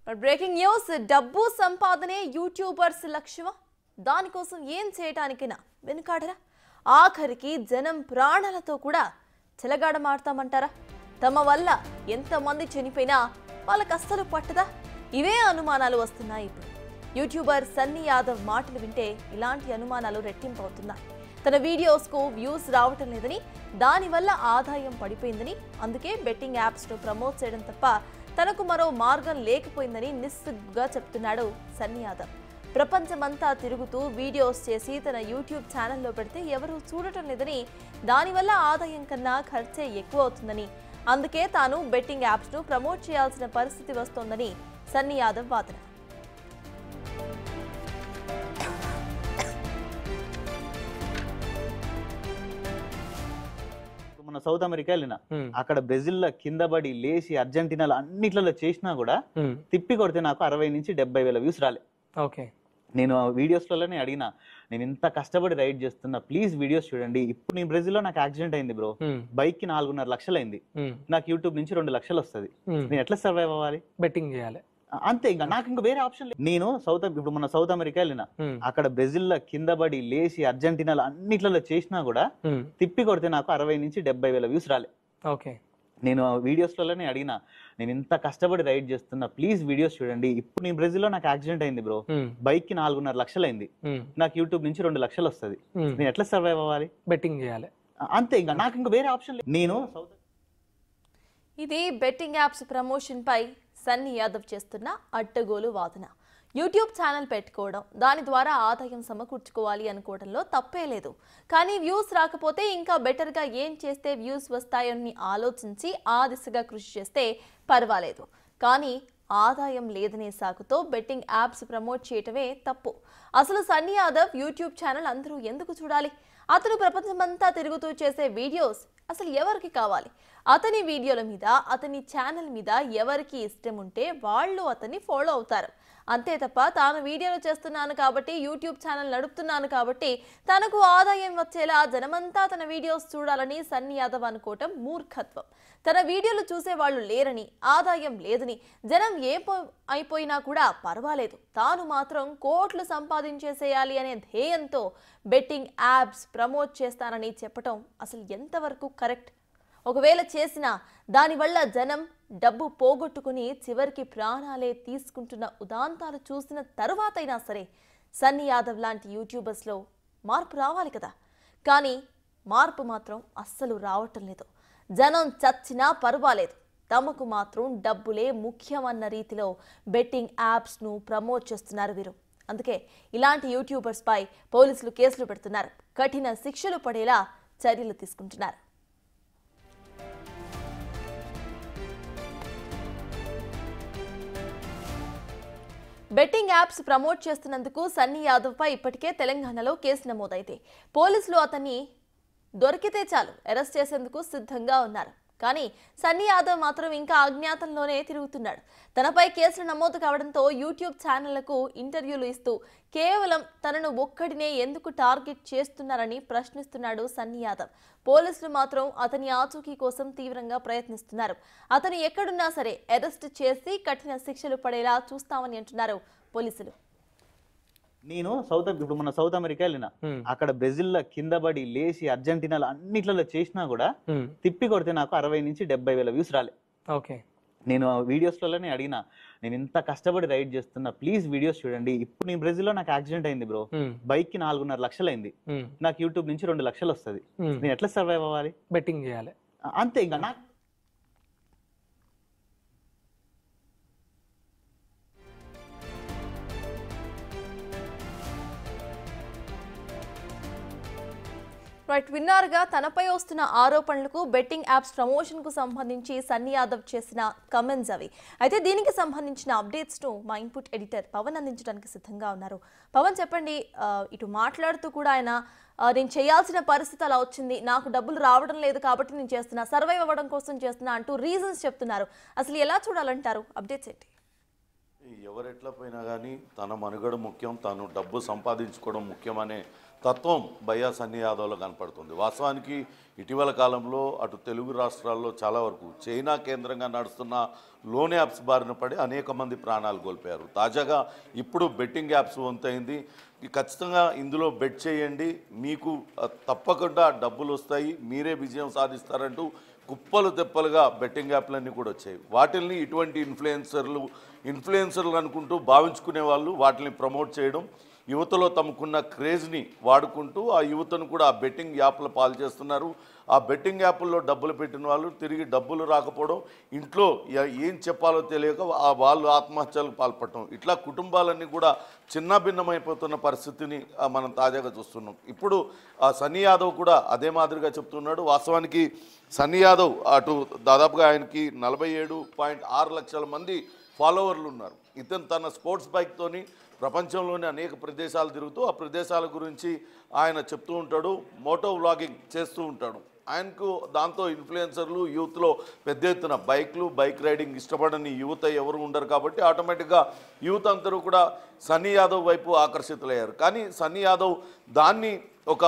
Breaking news డబ్బు సంపాదనే YouTubers లక్ష్యమా దానికోసం ఏం చేయడానికైనా వెనుకాడరా ఆఖరికి జనం ప్రాణాలతో కూడా చెలగాడమాడతామంటారా తమ వల్ల ఎంతమంది చనిపోయినా వాళ్ళకి అస్సలు పట్టదా ఇవే అనుమానాలు వస్తున్నాయి ఇప్పుడు యూట్యూబర్ సన్నీ యాదవ్ మాటలు వింటే ఇలాంటి అనుమానాలు రెట్టింపు అవుతున్నాయి తన వీడియోస్కు వ్యూస్ రావటం లేదని దానివల్ల ఆదాయం పడిపోయిందని అందుకే బెట్టింగ్ యాప్స్ను ప్రమోట్ చేయడం తప్ప తనకు మరో మార్గం లేకపోయిందని నిస్సిగ్గుగా చెప్తున్నాడు సన్నీ యాదవ్ ప్రపంచమంతా తిరుగుతూ వీడియోస్ చేసి తన యూట్యూబ్ ఛానల్లో పెడితే ఎవరూ చూడటం లేదని దానివల్ల ఆదాయం కన్నా ఖర్చే ఎక్కువ అవుతుందని అందుకే తాను బెట్టింగ్ యాప్స్ను ప్రమోట్ చేయాల్సిన పరిస్థితి వస్తోందని సన్నీ యాదవ్ వాదన మన సౌత్ అమెరికా వెళ్ళిన అక్కడ బ్రెజిల్ లో కింద పడి లేచి అర్జెంటీనాలో అన్నిట్లలో చేసినా కూడా తిప్పి కొడితే నాకు 60 నుంచి 70,000 వ్యూస్ రాలే. నేను వీడియోస్లలోనే అడిగినా నేను ఇంత కష్టపడి రైడ్ చేస్తున్నా ప్లీజ్ వీడియోస్ చూడండి. ఇప్పుడు నేను బ్రెజిల్ లో నాకు యాక్సిడెంట్ అయింది బ్రో, బైక్ కి 4.5 లక్షలు అయింది, నాకు యూట్యూబ్ నుంచి 2 లక్షలు వస్తుంది, నేను ఎట్లా సర్వైవ్ అవ్వాలి? బెట్టింగ్ చేయాలి అంతే, ఇంకా నాకు ఇంకా వేరే ఆప్షన్ లేదు. నేను ఇప్పుడు మన సౌత్ అమెరికా వెళ్ళిన అక్కడ బ్రెజిల్ లో కింద పడి లేచి అర్జెంటీనాలో అన్నిట్లలో చేసినా కూడా తిప్పి కొడితే నాకు 60 నుంచి 70,000 వ్యూస్ రాలే. నేను వీడియోస్లలోనే అడిగినా నేను ఇంత కష్టపడి రైడ్ చేస్తున్నా ప్లీజ్ వీడియోస్ చూడండి. ఇప్పుడు నేను బ్రెజిల్ లో నాకు యాక్సిడెంట్ అయింది బ్రో, బైక్ కి 4.5 లక్షలు అయింది, నాకు యూట్యూబ్ నుంచి 2 లక్షలు వస్తుంది, నేను ఎట్లా సర్వైవ్ అవ్వాలి? బెట్టింగ్ చేయాలి అంతే, ఇంకా నాకు ఇంకా వేరే ఆప్షన్ లేదు. నేను ఇది బెట్టింగ్ యాప్స్ ప్రమోషన్ పై సన్నీ యాదవ్ చేస్తున్న అడ్డగోలు వాదన. యూట్యూబ్ ఛానల్ పెట్టుకోవడం దాని ద్వారా ఆదాయం సమకూర్చుకోవాలి అనుకోవడంలో తప్పే లేదు. కానీ వ్యూస్ రాకపోతే ఇంకా బెటర్గా ఏం చేస్తే వ్యూస్ వస్తాయని ఆలోచించి ఆ దిశగా కృషి చేస్తే పర్వాలేదు. కానీ ఆదాయం లేదనే సాకుతో బెట్టింగ్ యాప్స్ ప్రమోట్ చేయటమే తప్పు. అసలు సన్నీ యాదవ్ యూట్యూబ్ ఛానల్ అందరూ ఎందుకు చూడాలి? అతను ప్రపంచమంతా తిరుగుతూ చేసే వీడియోస్ అసలు ఎవరికి కావాలి? అతని వీడియోల మీద అతని ఛానల్ మీద ఎవరికి ఇష్టం ఉంటే వాళ్ళు అతన్ని ఫాలో అవుతారు. అంతే తప్ప తాను వీడియోలు చేస్తున్నాను కాబట్టి యూట్యూబ్ ఛానల్ నడుపుతున్నాను కాబట్టి తనకు ఆదాయం వచ్చేలా జనమంతా తన వీడియోస్ చూడాలని సన్నీ యాదవ్ అనుకోవటం మూర్ఖత్వం. తన వీడియోలు చూసే వాళ్ళు లేరని, ఆదాయం లేదని, జనం అయిపోయినా కూడా పర్వాలేదు, తాను మాత్రం కోట్లు సంపాదించేసేయాలి అనే ధ్యేయంతో బెట్టింగ్ యాప్స్ ప్రమోట్ చేస్తానని చెప్పటం అసలు ఎంతవరకు కరెక్ట్? ఒకవేళ చేసినా దానివల్ల జనం డబ్బు పోగొట్టుకుని చివరికి ప్రాణాలే తీసుకుంటున్న ఉదాంతాలు చూసిన తరువాతైనా సరే సన్నీ యాదవ్ లాంటి యూట్యూబర్స్లో మార్పు రావాలి కదా. కానీ మార్పు మాత్రం అస్సలు రావటం లేదు. జనం చచ్చినా పర్వాలేదు, తమకు మాత్రం డబ్బులే ముఖ్యమన్న రీతిలో బెట్టింగ్ యాప్స్ను ప్రమోట్ చేస్తున్నారు వీరు. అందుకే ఇలాంటి యూట్యూబర్స్పై పోలీసులు కేసులు పెడుతున్నారు, కఠిన శిక్షలు పడేలా చర్యలు తీసుకుంటున్నారు. బెట్టింగ్ యాప్స్ ప్రమోట్ చేస్తున్నందుకు సన్నీ యాదవ్ పై ఇప్పటికే తెలంగాణలో కేసు నమోదైతే పోలీసులు అతన్ని దొరికితే చాలు అరెస్ట్ చేసేందుకు సిద్ధంగా ఉన్నారు. కానీ సన్నీ యాదవ్ మాత్రం ఇంకా అజ్ఞాతంలోనే తిరుగుతున్నాడు. తనపై కేసులు నమోదు కావడంతో యూట్యూబ్ ఛానళ్లకు ఇంటర్వ్యూలు ఇస్తూ కేవలం తనను ఒక్కడినే ఎందుకు టార్గెట్ చేస్తున్నారని ప్రశ్నిస్తున్నాడు సన్నీ యాదవ్. పోలీసులు మాత్రం అతని ఆచూకీ కోసం తీవ్రంగా ప్రయత్నిస్తున్నారు. అతను ఎక్కడున్నా సరే అరెస్ట్ చేసి కఠిన శిక్షలు పడేలా చూస్తామని అంటున్నారు పోలీసులు. నేను ఇప్పుడు మన సౌత్ అమెరికా వెళ్ళిన అక్కడ బ్రెజిల్ లో కింద పడి లేచి అర్జెంటీనాలో అన్నిట్లలో చేసినా కూడా తిప్పి కొడితే నాకు 60 నుంచి 70,000 వ్యూస్ రాలే. నేను వీడియోస్లలోనే అడిగినా నేను ఇంత కష్టపడి రైడ్ చేస్తున్నా ప్లీజ్ వీడియోస్ చూడండి. ఇప్పుడు నేను బ్రెజిల్ లో నాకు యాక్సిడెంట్ అయింది బ్రో, బైక్ కి 4.5 లక్షలు అయింది, నాకు యూట్యూబ్ నుంచి 2 లక్షలు వస్తుంది, నేను ఎట్లా సర్వైవ్ అవ్వాలి? బెట్టింగ్ చేయాలి అంతే, ఇంకా నాకు విన్నారుగా తనపై వస్తున్న ఆరోపణలకు బెట్టింగ్ యాప్స్ ప్రమోషన్ కు సంబంధించి సన్నీ యాదవ్ చేసిన కమెంట్స్ అవి. అయితే దీనికి సంబంధించిన అప్డేట్స్ ను మా ఇన్పుట్ ఎడిటర్ పవన్ అందించడానికి సిద్ధంగా ఉన్నారు. పవన్ చెప్పండి, ఇటు మాట్లాడుతూ కూడా ఆయన నేను చేయాల్సిన పరిస్థితి అలా వచ్చింది, నాకు డబ్బులు రావడం లేదు కాబట్టి నేను చేస్తున్నా, సర్వైవ్ అవ్వడం కోసం చేస్తున్నా అంటూ రీజన్స్ చెప్తున్నారు. అసలు ఎలా చూడాలంటారు? అప్డేట్స్ ఏంటి? ఎవరెట్లా పోయినా కానీ తన మనుగడ ముఖ్యం, తను డబ్బు సంపాదించుకోవడం ముఖ్యమనే తత్వం భయ్యా సన్నీ యాదవ్లో కనపడుతుంది. వాస్తవానికి ఇటీవల కాలంలో అటు తెలుగు రాష్ట్రాల్లో చాలా వరకు చైనా కేంద్రంగా నడుస్తున్న లోన్ యాప్స్ బారిన పడి అనేక మంది ప్రాణాలు కోల్పోయారు. తాజాగా ఇప్పుడు బెట్టింగ్ యాప్స్ వంతైంది. ఖచ్చితంగా ఇందులో బెట్ చేయండి, మీకు తప్పకుండా డబ్బులు వస్తాయి, మీరే విజయం సాధిస్తారంటూ కుప్పలు తెప్పలుగా బెట్టింగ్ యాప్లన్నీ కూడా వచ్చాయి. వాటిల్ని ఇటువంటి ఇన్ఫ్లుయెన్సర్లు అనుకుంటూ భావించుకునే వాళ్ళు వాటిని ప్రమోట్ చేయడం, యువతలో తమకున్న క్రేజ్ని వాడుకుంటూ ఆ యువతను కూడా ఆ బెట్టింగ్ యాప్ల పాలు చేస్తున్నారు. ఆ బెట్టింగ్ యాప్ల్లో డబ్బులు పెట్టిన వాళ్ళు తిరిగి డబ్బులు రాకపోవడం, ఇంట్లో ఏం చెప్పాలో తెలియక వాళ్ళు ఆత్మహత్యలకు పాల్పడటం, ఇట్లా కుటుంబాలన్నీ కూడా చిన్నభిన్నమైపోతున్న పరిస్థితిని మనం తాజాగా చూస్తున్నాం. ఇప్పుడు సన్నీ యాదవ్ కూడా అదే మాదిరిగా చెప్తున్నాడు. వాస్తవానికి సన్నీ యాదవ్ అటు దాదాపుగా ఆయనకి 47.6 లక్షల మంది ఫాలోవర్లు ఉన్నారు. ఇతను తన స్పోర్ట్స్ బైక్తోని ప్రపంచంలోని అనేక ప్రదేశాలు తిరుగుతూ ఆ ప్రదేశాల గురించి ఆయన చెప్తూ ఉంటాడు, మోటో వ్లాగింగ్ చేస్తూ ఉంటాడు. ఆయనకు దాంతో ఇన్ఫ్లుయెన్సర్లు యూత్లో పెద్ద ఎత్తున బైక్ రైడింగ్ ఇష్టపడని యువత ఎవరు ఉండరు కాబట్టి ఆటోమేటిక్గా యూత్ అందరూ కూడా సన్నీ యాదవ్ వైపు ఆకర్షితులయ్యారు. కానీ సన్నీ యాదవ్ దాన్ని ఒక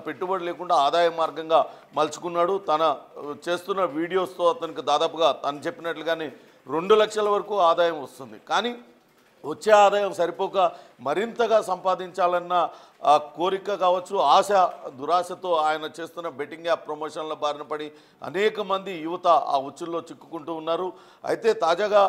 పెట్టుబడి లేకుండా ఆదాయ మార్గంగా మలుచుకున్నాడు. తన చేస్తున్న వీడియోస్తో అతనికి దాదాపుగా తను చెప్పినట్లుగానే 2 లక్షల వరకు ఆదాయం వస్తుంది. కానీ వచ్చే ఆదాయం సరిపోక మరింతగా సంపాదించాలన్న కోరిక కావచ్చు, దురాశతో ఆయన చేస్తున్న బెట్టింగ్ యాప్ ప్రమోషన్ల బారిన పడి అనేక మంది యువత ఆ ఉచ్చుల్లో చిక్కుకుంటూ ఉన్నారు. అయితే తాజాగా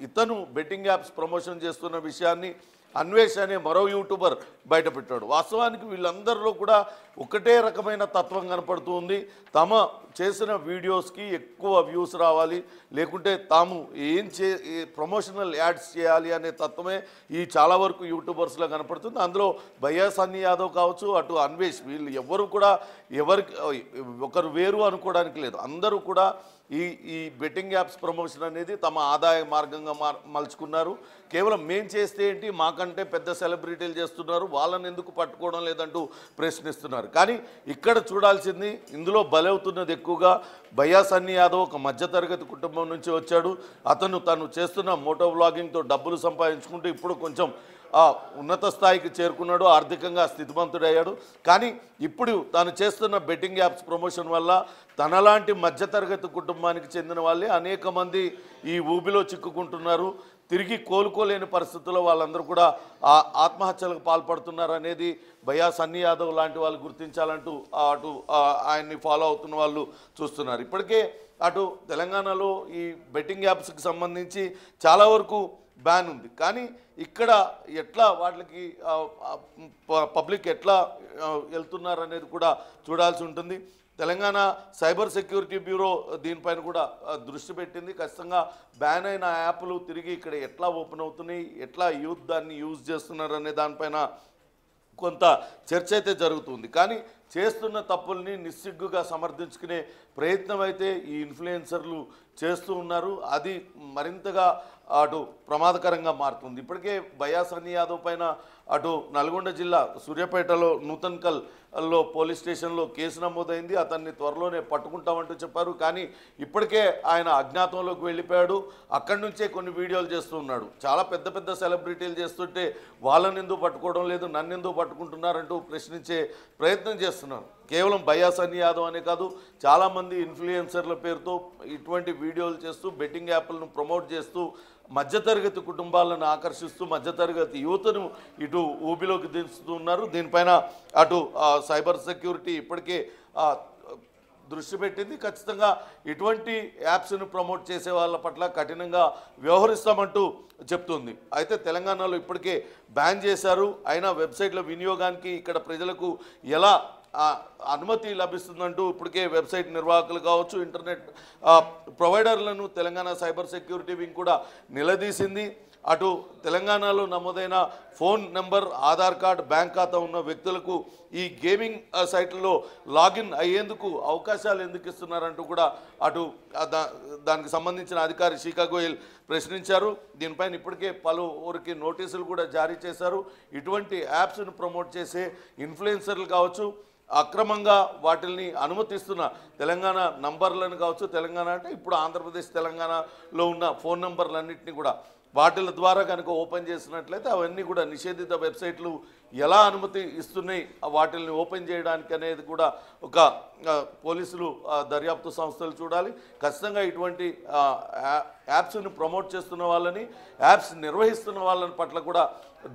ఇతను బెట్టింగ్ యాప్స్ ప్రమోషన్ చేస్తున్న విషయాన్ని అన్వేష్ అనే మరో యూట్యూబర్ బయటపెట్టాడు. వాస్తవానికి వీళ్ళందరిలో కూడా ఒకటే రకమైన తత్వం కనపడుతుంది. తమ చేసిన వీడియోస్కి ఎక్కువ వ్యూస్ రావాలి, లేకుంటే తాము ప్రమోషనల్ యాడ్స్ చేయాలి అనే తత్వమే ఈ చాలా వరకు యూట్యూబర్స్లో కనపడుతుంది. అందులో భయ్యా సన్నీ యాదవ్ కావచ్చు, అటు అన్వేష్, వీళ్ళు ఎవరు కూడా ఒకరు వేరు అనుకోవడానికి లేదు. అందరూ కూడా ఈ బెట్టింగ్ యాప్స్ ప్రమోషన్ అనేది తమ ఆదాయ మార్గంగా మలుచుకున్నారు. కేవలం మేం చేస్తే ఏంటి, మాకంటే పెద్ద సెలబ్రిటీలు చేస్తున్నారు, వాళ్ళని ఎందుకు పట్టుకోవడం లేదంటూ ప్రశ్నిస్తున్నారు. కానీ ఇక్కడ చూడాల్సింది, ఇందులో బలవుతున్నది ఎక్కువగా భయ్యా సన్నీ యాదవ్ ఒక మధ్యతరగతి కుటుంబం నుంచి వచ్చాడు. తను చేస్తున్న మోటో వ్లాగింగ్తో డబ్బులు సంపాదించుకుంటూ ఇప్పుడు కొంచెం ఉన్నత స్థాయికి చేరుకున్నాడు, ఆర్థికంగా స్థితిమంతుడయ్యాడు. కానీ ఇప్పుడు తాను చేస్తున్న బెట్టింగ్ యాప్స్ ప్రమోషన్ వల్ల తనలాంటి మధ్యతరగతి కుటుంబానికి చెందిన వాళ్ళే అనేక మంది ఈ ఊబిలో చిక్కుకుంటున్నారు. తిరిగి కోలుకోలేని పరిస్థితుల్లో వాళ్ళందరూ కూడా ఆత్మహత్యలకు పాల్పడుతున్నారు అనేది భయ్యా సన్నీ యాదవ్ లాంటి వాళ్ళు గుర్తించాలంటూ అటు ఆయన్ని ఫాలో అవుతున్న వాళ్ళు చూస్తున్నారు. ఇప్పటికే అటు తెలంగాణలో ఈ బెట్టింగ్ యాప్స్కి సంబంధించి చాలా వరకు బ్యాన్ ఉంది. కానీ ఇక్కడ ఎట్లా వాటికి పబ్లిక్ ఎట్లా వెళ్తున్నారు అనేది కూడా చూడాల్సి ఉంటుంది. తెలంగాణ సైబర్ సెక్యూరిటీ బ్యూరో దీనిపైన కూడా దృష్టి పెట్టింది. ఖచ్చితంగా బ్యాన్ అయిన యాప్లు తిరిగి ఇక్కడ ఎట్లా ఓపెన్ అవుతున్నాయి, ఎట్లా యూత్ దాన్ని యూజ్ చేస్తున్నారు అనే దానిపైన కొంత చర్చ అయితే జరుగుతుంది. కానీ చేస్తున్న తప్పుల్ని నిస్సిగ్గుగా సమర్థించుకునే ప్రయత్నం అయితే ఈ ఇన్ఫ్లుయెన్సర్లు చేస్తూ ఉన్నారు. అది మరింతగా అటు ప్రమాదకరంగా మారుతుంది. ఇప్పటికే భయ్యా సన్నీ యాదవ్ పైన అటు నల్గొండ జిల్లా సూర్యాపేటలో నూతన్కల్లో పోలీస్ స్టేషన్లో కేసు నమోదైంది. అతన్ని త్వరలోనే పట్టుకుంటామంటూ చెప్పారు. కానీ ఇప్పటికే ఆయన అజ్ఞాతంలోకి వెళ్ళిపోయాడు. అక్కడి నుంచే కొన్ని వీడియోలు చేస్తూ ఉన్నాడు. చాలా పెద్ద పెద్ద సెలబ్రిటీలు చేస్తుంటే వాళ్ళని ఎందుకు పట్టుకోవడం లేదు, నన్ను ఎందుకు పట్టుకుంటున్నారంటూ ప్రశ్నించే ప్రయత్నం చేస్తున్నారు. కేవలం భయ్యా సన్నీ యాదవ్ అనే కాదు, చాలామంది ఇన్ఫ్లుయెన్సర్ల పేరుతో ఇటువంటి వీడియోలు చేస్తూ బెట్టింగ్ యాప్లను ప్రమోట్ చేస్తూ మధ్యతరగతి కుటుంబాలను ఆకర్షిస్తూ మధ్యతరగతి యువతను ఇటు ఊబిలోకి దించుతూ ఉన్నారు. దీనిపైన అటు సైబర్ సెక్యూరిటీ ఇప్పటికే దృష్టి పెట్టింది. ఖచ్చితంగా ఇటువంటి యాప్స్ను ప్రమోట్ చేసే వాళ్ళ పట్ల కఠినంగా వ్యవహరిస్తామంటూ చెప్తుంది. అయితే తెలంగాణలో ఇప్పటికే బ్యాన్ చేశారు. అయినా వెబ్సైట్ల వినియోగానికి ఇక్కడ ప్రజలకు ఎలా అనుమతి లభిస్తుందంటూ ఇప్పటికే వెబ్సైట్ నిర్వాహకులు కావచ్చు, ఇంటర్నెట్ ప్రొవైడర్లను తెలంగాణ సైబర్ సెక్యూరిటీ వింగ్ కూడా నిలదీసింది. అటు తెలంగాణలో నమోదైన phone number, Aadhaar card, bank ఖాతా ఉన్న వ్యక్తులకు ఈ గేమింగ్ సైట్లలో లాగిన్ అయ్యేందుకు అవకాశాలు ఎందుకు ఇస్తున్నారంటూ కూడా అటు దానికి సంబంధించిన అధికారి శిఖా గోయల్ ప్రశ్నించారు. దీనిపైన ఇప్పటికే పలువురికి నోటీసులు కూడా జారీ చేశారు. ఇటువంటి యాప్స్ను ప్రమోట్ చేసే ఇన్ఫ్లుయెన్సర్లు కావచ్చు, అక్రమంగా వాటిల్ని అనుమతిస్తున్న తెలంగాణ నంబర్లను కావచ్చు, తెలంగాణ అంటే ఇప్పుడు ఆంధ్రప్రదేశ్ తెలంగాణలో ఉన్న ఫోన్ నంబర్లన్నింటినీ కూడా వాటిల ద్వారా కనుక ఓపెన్ చేసినట్లయితే అవన్నీ కూడా నిషేధిత వెబ్సైట్లు ఎలా అనుమతి ఇస్తున్నాయి వాటిని ఓపెన్ చేయడానికి అనేది కూడా ఒక పోలీసులు దర్యాప్తు సంస్థలు చూడాలి. ఖచ్చితంగా ఇటువంటి యాప్స్ని ప్రమోట్ చేస్తున్న వాళ్ళని, యాప్స్ నిర్వహిస్తున్న వాళ్ళని పట్ల కూడా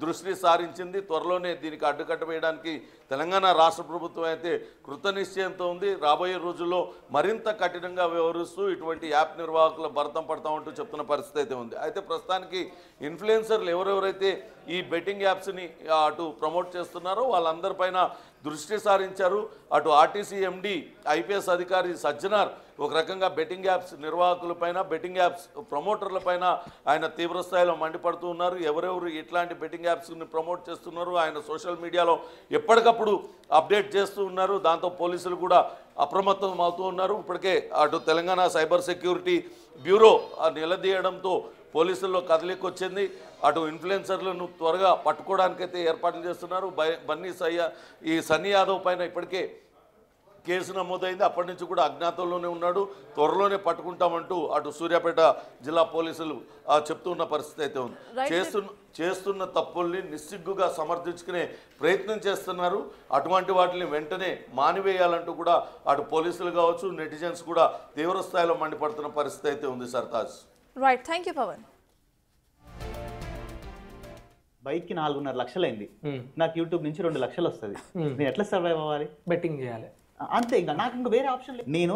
దృష్టి సారించింది. త్వరలోనే దీనికి అడ్డుకట్ట వేయడానికి తెలంగాణ రాష్ట్ర ప్రభుత్వం అయితే కృతనిశ్చయంతో ఉంది. రాబోయే రోజుల్లో మరింత కఠినంగా వ్యవహరిస్తూ ఇటువంటి యాప్ నిర్వాహకుల భరతం పడతామంటూ చెప్తున్న పరిస్థితి అయితే ఉంది. అయితే ప్రస్తుతానికి ఇన్ఫ్లుయెన్సర్లు ఎవరెవరైతే ఈ బెట్టింగ్ యాప్స్ని అటు ప్రమోట్ చేస్తున్నారో వాళ్ళందరిపైన దృష్టి సారించారు. అటు ఆర్టీసీ ఎండి ఐపీఎస్ అధికారి సజ్జనార్ ఒక రకంగా బెట్టింగ్ యాప్స్ నిర్వాహకులపైన, బెట్టింగ్ యాప్స్ ప్రమోటర్లపైన ఆయన తీవ్రస్థాయిలో మండిపడుతూ ఉన్నారు. ఎవరెవరు ఇట్లాంటి బెట్టింగ్ యాప్స్ని ప్రమోట్ చేస్తున్నారు ఆయన సోషల్ మీడియాలో ఎప్పటికప్పుడు అప్డేట్ చేస్తూ ఉన్నారు. దాంతో పోలీసులు కూడా అప్రమత్తం అవుతూ ఉన్నారు. ఇప్పటికే అటు తెలంగాణ సైబర్ సెక్యూరిటీ బ్యూరో నిలదీయడంతో పోలీసుల్లో కదలికొచ్చింది. అటు ఇన్ఫ్లుయెన్సర్లను త్వరగా పట్టుకోవడానికైతే ఏర్పాట్లు చేస్తున్నారు. ఈ సన్నీ యాదవ్ పైన ఇప్పటికే కేసు నమోదైంది. అప్పటి నుంచి కూడా అజ్ఞాతంలోనే ఉన్నాడు. త్వరలోనే పట్టుకుంటామంటూ అటు సూర్యాపేట జిల్లా పోలీసులు చెప్తున్న పరిస్థితి అయితే ఉంది. చేస్తున్న తప్పుల్ని నిస్సిగ్గుగా సమర్థించుకునే ప్రయత్నం చేస్తున్నారు. అటువంటి వాటిని వెంటనే మానివేయాలంటూ కూడా అటు పోలీసులు కావచ్చు, నెటిజన్స్ కూడా తీవ్ర స్థాయిలో మండిపడుతున్న పరిస్థితి అయితే ఉంది. Sartaj. Right, thank you Pawan. బైక్కి 4.5 లక్షలైంది, నాకు యూట్యూబ్ నుంచి 2 లక్షలు వస్తుంది, నేను ఎట్లా సర్వైవ్ అవ్వాలి? బెట్టింగ్ చేయాలి అంతే, ఇంకా నాకు ఇంకా వేరే ఆప్షన్ లేదు. నేను